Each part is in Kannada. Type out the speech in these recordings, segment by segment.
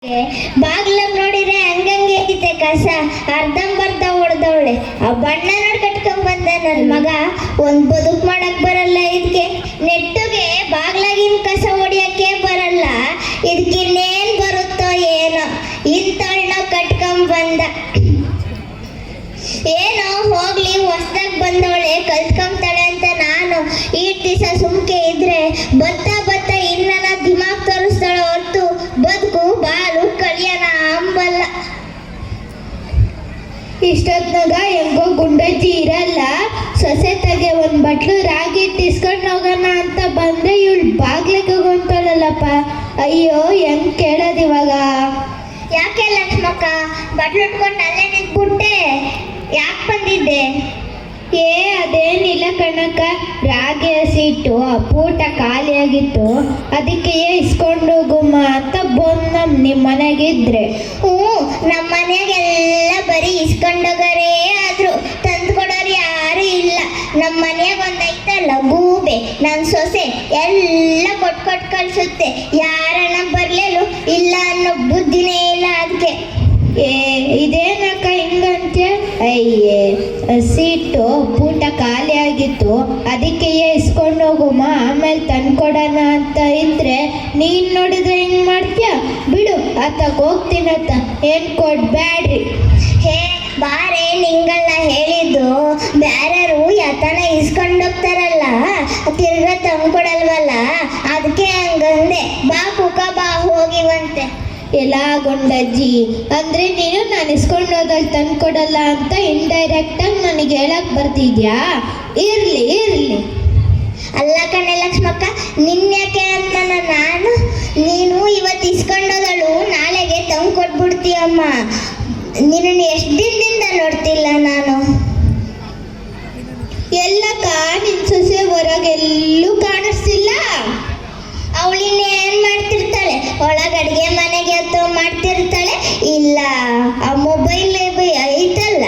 ಬಾಗ್ಲ ನೋಡಿದ್ರೆ ಹಂಗಂಗೆ ಐತೆ ಕಸ ಅರ್ಧಂಬರ್ಧ ಹೊಡೆದವಳೆ. ಆ ಬಣ್ಣ ನೋಡಿ ಕಟ್ಕೊಂಡ್ ಬಂದ ನನ್ನ ಮಗ. ಒಂದ್ ಬದುಕು ಮಾಡಕ್ ಬರಲ್ಲ ಇದಕ್ಕೆ. ನೆಟ್ಟುಗೆ ಬಾಗ್ಲಾಗಿನ ಕಸ ಹೊಡಿಯಕ್ಕೆ ಬರಲ್ಲ, ಇದಕ್ಕಿನ್ನೇನ್ ಬರುತ್ತೋ ಏನೋ. ಇಂಥಳ್ನ ಕಟ್ಕೊಂಡ್ ಬಂದ. ಏನೋ ಹೋಗ್ಲಿ, ಹೊಸ್ದಾಗ್ ಬಂದವಳೆ ಕಲ್ತ್ಕೊಂತಾಳೆ ಅಂತ ನಾನು ಈ ದಿವಸ ಸುಮ್ಕೆ ಇದ್ರೆ ಬತ್ತಾ ಬತ್ತಾ ಇನ್ನನ ದಿಮಾಗ್ ತೋರಿಸ್ತಾಳ ಹೊರತು ಬದುಕು ಬಾಳು ಕಳಿಯನ ಅಂಬಲ್ಲ. ಇಷ್ಟೊತ್ನಾಗ ಹೆಂಗೋ ಗುಂಡಜ್ಜಿ ಇರಲ್ಲ, ಸೊಸೆ ತಗೆ ಒಂದ್ ಬಟ್ಲು ರಾಗಿ ಇಟ್ಟಿಸ್ಕೊಂಡು ಹೋಗೋಣ ಅಂತ ಬಂದ್ರೆ ಇವಳು ಬಾಗ್ಲಿಗೆ ಹೋಗ್ತಾಳಲ್ಲಪ್ಪ. ಅಯ್ಯೋ ಹೆಂಗ್ ಕೇಳೋದು ಇವಾಗ? ಯಾಕೆ ಲಕ್ಷ್ಮಕ್ಕ ಬಟ್ಲು ಇಟ್ಕೊಂಡು ಅಲ್ಲೇ ನಿಂತ್ಬಿಟ್ಟೆ? ಯಾಕೆ ಬಂದಿದ್ದೆ? ಅದೇನಿಲ್ಲ ಕಣಕ್ಕ, ರಾಗಿ ಹಸಿಟ್ಟು ಪೂಟ ಖಾಲಿಯಾಗಿತ್ತು, ಅದಕ್ಕೆ ಇಸ್ಕೊಂಡು ಹೋಗುಮ್ಮ ಅಂತ ಬಂದ್ ನಿಮ್ಮ ಮನೆಗಿದ್ರೆ. ನಮ್ಮ ಮನೆಯಾಗೆಲ್ಲ ಬರೀ ಇಸ್ಕೊಂಡೋಗರೇ ಆದ್ರು, ತಂದು ಕೊಡೋರು ಯಾರು ಇಲ್ಲ. ನಮ್ಮ ಮನೆಯಾಗ ಒಂದೈತಲ್ಲ ಗೂಬೆ, ನನ್ನ ಸೊಸೆ ಎಲ್ಲ ಕೊಟ್ಟು ಕಳ್ಸುತ್ತೆ. ಯಾರನ್ನ ಬರ್ಲೇಲು ಇಲ್ಲ ಅನ್ನೋ ಬುದ್ಧಿನೇ ಇಲ್ಲ ಅದಕ್ಕೆ. ಇದೇನಕ್ಕ ಹಿಂಗಂತೆ? ಸೀಟು ಪೂಟ ಖಾಲಿ ಆಗಿತ್ತು, ಅದಕ್ಕೆ ಇಸ್ಕೊಂಡು ಹೋಗುಮ್ಮ ಆಮೇಲೆ ತಂದ್ಕೊಡೋಣ ಅಂತ ಇದ್ರೆ ನೀನ್ ನೋಡಿದ್ರೆ ಹಿಂಗ್ ಮಾಡ್ತೀಯ? ಬಿಡು, ಅತ್ತಕ್ಕೆ ಹೋಗ್ತೀನತ್ತ, ಏನ್ ಕೊಡ್ಬ್ಯಾಡ್ರಿ. ಬಾರೆ, ನಿಂಗಲ್ಲ ಹೇಳಿದ್ದು, ಬ್ಯಾರರು ಯಾತನ ಇಸ್ಕೊಂಡೋಗ್ತಾರಲ್ಲ ತಿರ್ಗಾ ತಂದ್ಕೊಡಲ್ವಲ್ಲ, ಅದಕ್ಕೆ ಹಂಗಂದೆ. ಬಾ ಕುಕ, ಬಾ ಹೋಗಿವಂತೆ. ಎಲ್ಲ ಗುಂಡಜ್ಜಿ ಅಂದ್ರೆ ನೀನು ನಾನು ಇಸ್ಕೊಂಡು ಹೋದಲ್ಲಿ ತಂದ್ಕೊಡಲ್ಲ ಅಂತ ಇಂಡೈರೆಕ್ಟ್ ಆಗಿ ನನಗೆ ಹೇಳಕ್ ಬರ್ತಿದ್ಯಾ? ಇರ್ಲಿ ಇರ್ಲಿ. ಅಲ್ಲ ಕಣೆ ಲಕ್ಷ್ಮಕ್ಕ, ನಿನ್ಯಾಕೆ ಅಂತ ನಾನು, ನೀನು ಇವತ್ತು ಇಸ್ಕೊಂಡೋದಳು ನಾಳೆಗೆ ತಂದು ಕೊಟ್ಬಿಡ್ತೀಯಮ್ಮ. ನಿನ್ನನ್ನು ಎಷ್ಟು ದಿನದಿಂದ ನೋಡ್ತಿಲ್ಲ ನಾನು. ಎಲ್ಲಕ್ಕ ನಿನ್ ಸೊಸೆ ಹೊರಗೆಲ್ಲೂ ಕಾಣಿಸ್ತಿಲ್ಲ? ಅವಳಿನ್ನೇನ್ ಮಾಡ್ತಿರ್ತಾಳೆ? ಒಳಗೆ ಅಡುಗೆ ಮನೆಗೆ ಅಥವಾ ಮಾಡ್ತಿರ್ತಾಳೆ, ಇಲ್ಲ ಆ ಮೊಬೈಲ್ ಐತಲ್ಲ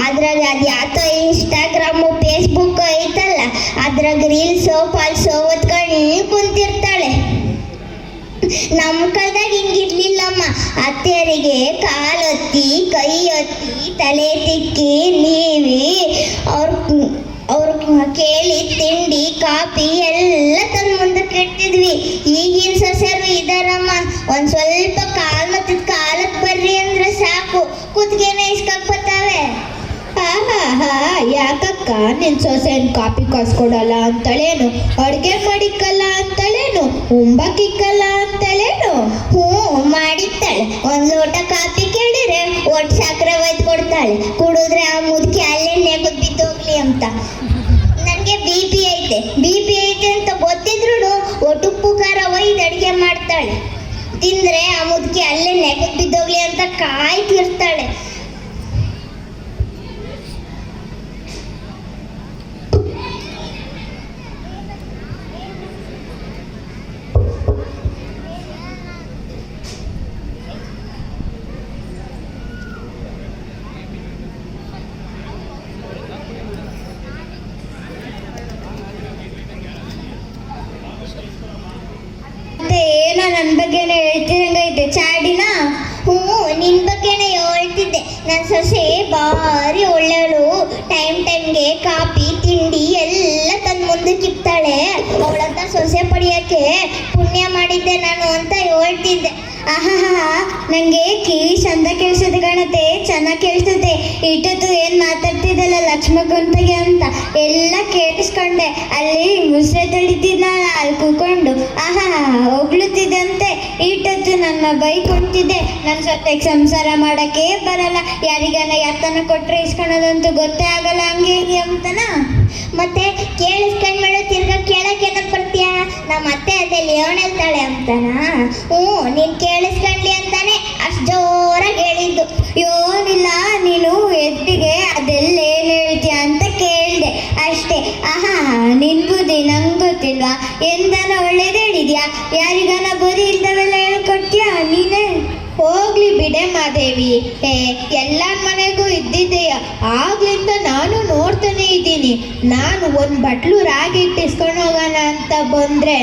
ಅದ್ರಾಗ ಅದು ಯಾತೋ ಇನ್ಸ್ಟಾಗ್ರಾಮು ಫೇಸ್ಬುಕ್ ಐತಲ್ಲ ಅದ್ರಾಗ ರೀಲ್ಸೋ ಫಾಲ್ಸೋ ಓದ್ಕೊಂಡು ಕುಂತಿರ್ತಾಳೆ. ನಮ್ಮ ಕಾಲದಾಗ ಹಿಂಗಿರ್ಲಿಲ್ಲಮ್ಮ. ಅತ್ತೆಯರಿಗೆ ಕಾಲೊತ್ತಿ ಕೈ ಒತ್ತಿ ತಲೆ ತಿಕ್ಕಿ ನೀವಿ ಅವ್ರು ಕೇಳಿ ತಿಂಡಿ ಕಾಫಿ ಎಲ್ಲ ತಂದು ಮುಂದಕ್ಕೆ ಇಡ್ತಿದ್ವಿ. ಈಗಿನ ಸೊಸೆರು ಇದಾರಮ್ಮ, ಒಂದ್ ಸ್ವಲ್ಪ ಕಾಲಕ್ಕೆ ಬರ್ರಿ ಅಂದ್ರೆ ಸಾಕು, ಕುತ್ಗೆನೆ ಇಸ್ಕಕ್ ಬರ್ತಾವೆ. ಯಾಕಕ್ಕ ನಿನ್ ಸೊಸೆನ್ ಕಾಫಿ ಕಾಸ್ಕೊಡಲ್ಲ ಅಂತಳೇನು? ಅಡ್ಗೆ ಮಾಡಿಕ್ಕಲ್ಲ ಅಂತಳೇನು? ಉಂಬಕ್ಕಿಕ್ಕಲ್ಲ ಅಂತಳೇನು? ಮಾಡಿತ್ತಾಳೆ. ಒಂದ್ ಲೋಟ ಕಾಫಿ ಕೇಳಿದ್ರೆ ಒಟ್ಟು ಸಕ್ಕರೆ ಒಯ್ದು ಕೊಡ್ತಾಳೆ. ಕುಡಿದ್ರೆ ಆ ಮುದುಕಿ ಅಲ್ಲೇ ನೆಗದ್ ಬಿದ್ದೋಗ್ಲಿ ಅಂತ. ನನಗೆ ಬಿ ಪಿ ಐತೆ ಅಂತ ಗೊತ್ತಿದ್ರು ಒಟ್ಟು ಉಪ್ಪು ಖಾರ ಒಯ್ದು ಅಡುಗೆ ಮಾಡ್ತಾಳೆ. ತಿಂದ್ರೆ ಆ ಮುದುಕಿ ಅಲ್ಲೇ ನೆಗದ್ ಬಿದ್ದೋಗ್ಲಿ ಅಂತ ಕಾಯ್ತಿರ್ತಾಳೆ. ಏನೋ ನನ್ನ ಬಗ್ಗೆನೇ ಹೇಳ್ತಿರಂಗೈತೆ ಚಾಡಿನ? ನಿನ್ ಬಗ್ಗೆನೇ ಹೇಳ್ತಿದ್ದೆ. ನನ್ನ ಸೊಸೆ ಭಾರಿ ಒಳ್ಳೆಯವಳು. ಟೈಮ್ಗೆ ಕಾಫಿ ತಿಂಡಿ ಎಲ್ಲ ತಂದು ಮುಂದಕ್ಕೆ ಇಕ್ತಾಳೆ. ಅವಳಂತ ಸೊಸೆ ಪಡಿಯಕ್ಕೆ ಪುಣ್ಯ ಮಾಡಿದ್ದೆ ನಾನು ಅಂತ ಹೇಳ್ತಿದ್ದೆ. ನಂಗೆ ಕಿವಿ ಚಂದ ಕೇಳಿಸೋದು ಕಾಣತ್ತೆ, ಚೆನ್ನಾಗಿ ಕೇಳಿಸ್ತದೆ. ಇಟ್ಟದ್ದು ಏನ್ ಮಾತಾಡ್ತಿದ್ದಲ್ಲ ಲಕ್ಷ್ಮಕ್ಕಂತಗೆ ಅಂತ ಎಲ್ಲ ಕೇಳಿಸ್ಕೊಂಡೆ. ಅಲ್ಲಿ ಮುಸ್ರೆ ತೊಳಿತಿದ್ನ ಅಲ್ಲಿ ಕೂಕೊಂಡು ಹೊಗಳುತ್ತಿದ್ದಂತೆ. ಇಟ್ಟದ್ದು ನನ್ನ ಬೈಕೊಡ್ತಿದ್ದೆ. ನನ್ನ ಜೊತೆಗೆ ಸಂಸಾರ ಮಾಡಕ್ಕೆ ಬರಲ್ಲ, ಯಾರಿಗಾನ ಯಾತನ ಕೊಟ್ರೆ ಇಸ್ಕೊಳೋದಂತೂ ಗೊತ್ತೇ ಆಗಲ್ಲ, ಹಂಗೆ ಹಿಂಗೆ ಅಂತನ. ಮತ್ತೆ ಕೇಳಿಸ್ಕೊಂಡ್ಮೇಲೆ ತಿರ್ಗಾ ಕೇಳಕ್ಕೆ ಏನಕ್ಕೆ ಬರ್ತೀಯ? ನಮ್ಮ ಅತ್ತೆ ಅದಲ್ಲಿ ಏನ್ ಹೇಳ್ತಾಳೆ ಅಂತನ? ನೀನ್ ಕೇಳಿಸ್ಕೊಂಡ್ಲಿ ಅಂತಾನೆ ಅಷ್ಟು ಜೋರಾಗಿ ಹೇಳಿದ್ದು. ಏನಿಲ್ಲ, ನೀನು ಎತ್ತಿಗೆ ಅದೆಲ್ಲ ಏನ್ ಹೇಳ್ತೀಯ ಅಂತ ಕೇಳಿದೆ ಅಷ್ಟೇ. ನಿನ್ ಬುದ್ಧಿ ನಂಗೆ ಗೊತ್ತಿಲ್ವಾ? ಎಂದನ ಒಳ್ಳೇದು ಹೇಳಿದ್ಯಾ? ಯಾರಿಗಾನ ಬುದ್ಧಿ ಇಲ್ದವೆಲ್ಲ ಹೇಳ್ಕೊಡ್ತೀಯ ನೀನೇ? ಹೋಗ್ಲಿ ಬಿಡೆ ಮಾದೇವಿ, ಎಲ್ಲರ ಮನೆಗೂ ಇದ್ದಿದೆಯ. ಆಗ್ಲಿಂದ ನಾನು ನೋಡ್ತಾನೆ ಇದ್ದೀನಿ. ನಾನು ಒಂದ್ ಬಟ್ಲು ರಾಗಿ ಇಟ್ಟಿಸ್ಕೊಂಡು ಹೋಗೋಣ ಅಂತ ಬಂದ್ರೆ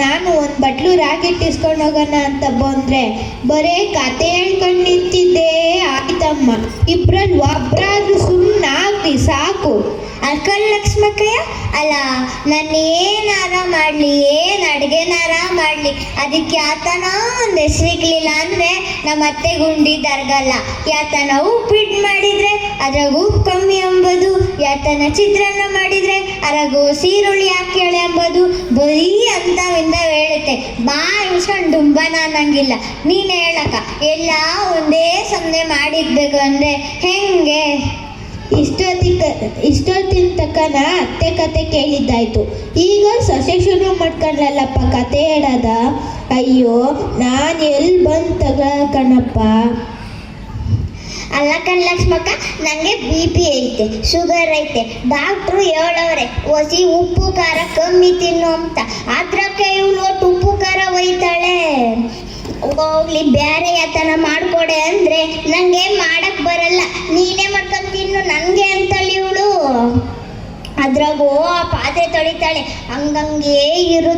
ನಾನು ಒಂದು ಬಟ್ಲು ರಾಕೆಟ್ ಇಸ್ಕೊಂಡು ಹೋಗೋಣ ಅಂತ ಬಂದ್ರೆ ಬರೇ ಕತೆ ಹೇಳ್ಕೊಂಡು ನಿಂತಿದ್ದೆ ಆಯ್ತಮ್ಮ. ಇಬ್ರಲ್ಲಿ ಒಬ್ರಾದ್ರೂ ಸುಮ್ಮನಾಗ್ರಿ ಸಾಕು. ಅಲ್ಕಲ್ ಲಕ್ಷ್ಮಕ್ಕಯ್ಯ, ಅಲ್ಲ ನಾನು ಏನಾರ ಮಾಡಲಿ, ಏನು ಅಡುಗೆನಾರ ಮಾಡಲಿ, ಅದಕ್ಕೆ ಯಾತನ ಒಂದು ಹೆಸರಿಕ್ಲಿಲ್ಲ ಅಂದರೆ ನಮ್ಮ ಅತ್ತೆ ಗುಂಡಿ ದರ್ಗಲ್ಲ. ಯಾತನ ಉಪ್ಪಿಟ್ಟು ಮಾಡಿದರೆ ಅದ್ರಾಗ ಉಪ್ಪು ಕಮ್ಮಿ ಅಂಬೋದು, ಯಾತನ ಚಿತ್ರಾನ್ನ ಮಾಡಿದರೆ ಅದ್ರಾಗ ಸೀರುಳ್ಳಿ ಹಾಕಿ ಹೇಳಿ ಅಂಬೋದು, ಬರೀ ಅಂಥವಿಂದ ಹೇಳುತ್ತೆ. ಇಸ್ಕೊಂಡು ಡುಂಬನ ಅನ್ನಂಗಿಲ್ಲ. ನೀನು ಹೇಳಕ್ಕ ಎಲ್ಲ ಒಂದೇ ಸಮನೆ ಮಾಡಿದ್ಬೇಕು ಅಂದರೆ ಹೆಂಗೆ? ಇಷ್ಟೊತ್ತಿನ ತಕ್ಕನ ಅತ್ತೆ ಕತೆ ಕೇಳಿದ್ದಾಯ್ತು. ಈಗ ಸೊಸೆ ಶುರು ಮಾಡ್ಕೊಂಡ್ಲಲ್ಲಪ್ಪ ಕತೆ ಹೇಳೋದ. ಅಯ್ಯೋ, ನಾನು ಎಲ್ಲಿ ಬಂದು ತಗೊಳಕಣಪ್ಪ. ಅಲ್ಲ ಕಣ್ ಲಕ್ಷ್ಮಕ್ಕ, ನನಗೆ BP ಐತೆ, ಶುಗರ್ ಐತೆ, ಡಾಕ್ಟ್ರು ಹೇಳವ್ರೆ ಒಸಿ ಉಪ್ಪು ಖಾರ ಕಮ್ಮಿ ತಿನ್ನು ಅಂತ. ಅದ್ರಕ್ಕೆ ಇವಳು ಒಟ್ಟು ಉಪ್ಪು ಖಾರ ಒಯ್ತಾಳೆ. ಹೋಗ್ಲಿ, ಬೇರೆ ಯಾತನ ಮಾಡ್ಕೊಡೆ ಅಂದರೆ ನನಗೆ ಮಾಡಕ್ ಬರಲ್ಲ, ನೀನೇ ಮಾಡ್ಕೊಂಡು ತಿನ್ನು ನನಗೆ ಅಂತಳಿ ಇವಳು. ಅದ್ರಾಗೋ ಆ ಪಾತ್ರೆ ತೊಳಿತಾಳೆ, ಹಂಗಂಗೇ ಇರುತ್ತೆ.